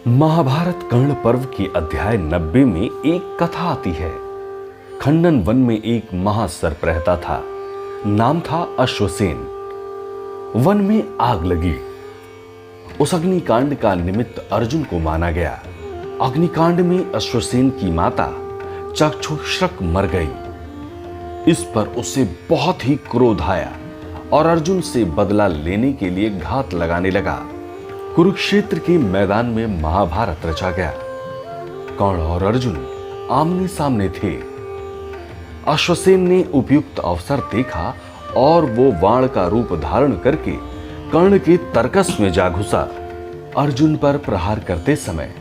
महाभारत कर्ण पर्व की अध्याय 90 में एक कथा आती है। खंडन वन में एक महासर्प रहता था। नाम था अश्वसेन। वन में आग लगी। उस अग्निकांड का निमित्त अर्जुन को माना गया। अग्निकांड में अश्वसेन की माता चक्षुश्रक मर गई। इस पर उसे बहुत ही क्रोध आया और अर्जुन से बदला लेने के लिए घात लगाने लगा। कुरुक्षेत्र के मैदान में महाभारत रचा गया। कर्ण और अर्जुन आमने सामने थे। अश्वसेन ने उपयुक्त अवसर देखा और वो वाण का रूप धारण करके कर्ण के तरकस में जा घुसा। अर्जुन पर प्रहार करते समय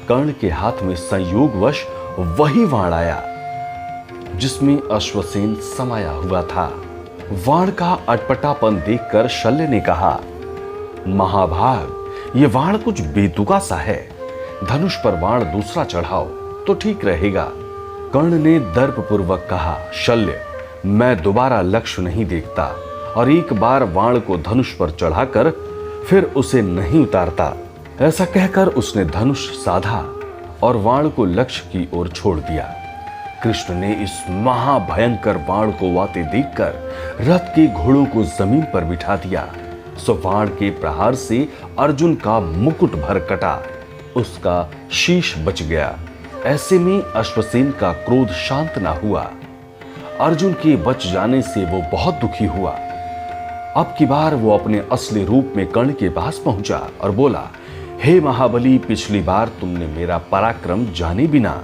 कर्ण के हाथ में संयोगवश वही वाण आया जिसमें अश्वसेन समाया हुआ था। वाण का अटपटापन देखकर शल्य ने कहा, महाभाग, ये वाण कुछ बेतुका सा है। धनुष पर वाण दूसरा चढ़ाओ तो ठीक रहेगा। कर्ण ने दर्पपूर्वक कहा, शल्य, मैं दोबारा लक्ष्य नहीं देखता और एक बार वाण को धनुष पर चढ़ाकर फिर उसे नहीं उतारता। ऐसा कहकर उसने धनुष साधा और वाण को लक्ष्य की ओर छोड़ दिया। कृष्ण ने इस महाभयंकर वाण को आते देखकर रथ के घोड़ों को जमीन पर बिठा दिया। सो वाण के प्रहार से अर्जुन का मुकुट भर कटा, उसका शीश बच गया। ऐसे में अश्वसेन का क्रोध शांत ना हुआ। अर्जुन के बच जाने से वो बहुत दुखी हुआ। अब की बार वो अपने असली रूप में कर्ण के पास पहुंचा और बोला, हे महाबली, पिछली बार तुमने मेरा पराक्रम जाने बिना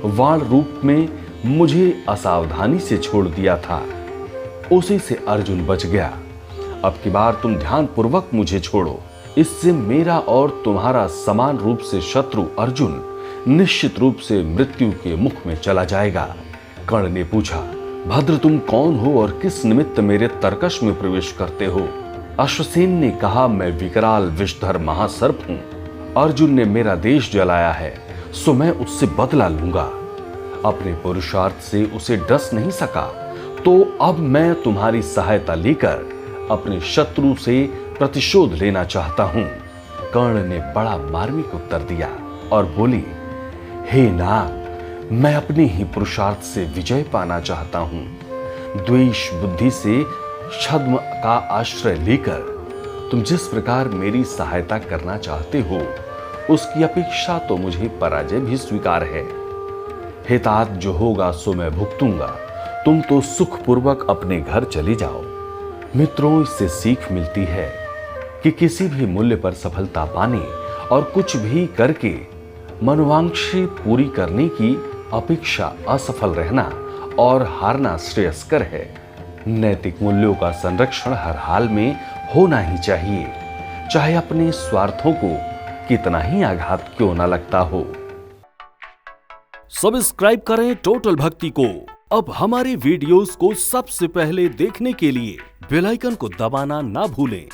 वाण रूप में मुझे असावधानी से छोड़ दिया था, उसी से अर्जुन बच गया। अब की बार तुम ध्यान पूर्वक मुझे छोड़ो, इससे मेरा और तुम्हारा समान रूप से शत्रु अर्जुन निश्चित रूप से मृत्यु के मुख में चला जाएगा। कर्ण ने पूछा, भद्र, तुम कौन हो और किस निमित्त मेरे तरकश में प्रवेश करते हो? अश्वसेन ने कहा, मैं विकराल विषधर महासर्प हूं। अर्जुन ने मेरा देश जलाया है, सो मैं उससे बदला लूंगा। अपने पुरुषार्थ से उसे डस नहीं सका, तो अब मैं तुम्हारी सहायता लेकर अपने शत्रु से प्रतिशोध लेना चाहता हूं। कर्ण ने बड़ा मार्मिक उत्तर दिया और बोली, हे नाग, मैं अपने ही पुरुषार्थ से विजय पाना चाहता हूं। द्वेष बुद्धि से छद्म का आश्रय लेकर तुम जिस प्रकार मेरी सहायता करना चाहते हो, उसकी अपेक्षा तो मुझे पराजय भी स्वीकार है। हितात जो होगा सो मैं भुगतूंगा। तुम तो सुखपूर्वक अपने घर चले जाओ। मित्रों, इससे सीख मिलती है कि किसी भी मूल्य पर सफलता पाने और कुछ भी करके मनोवांछा पूरी करने की अपेक्षा असफल रहना और हारना श्रेयस्कर है। नैतिक मूल्यों का संरक्षण हर हाल में होना ही चाहिए, चाहे अपने स्वार्थों को कितना ही आघात क्यों न लगता हो। सब्सक्राइब करें टोटल भक्ति को। अब हमारे वीडियोस को सबसे पहले देखने के लिए बेल आइकन को दबाना ना भूलें।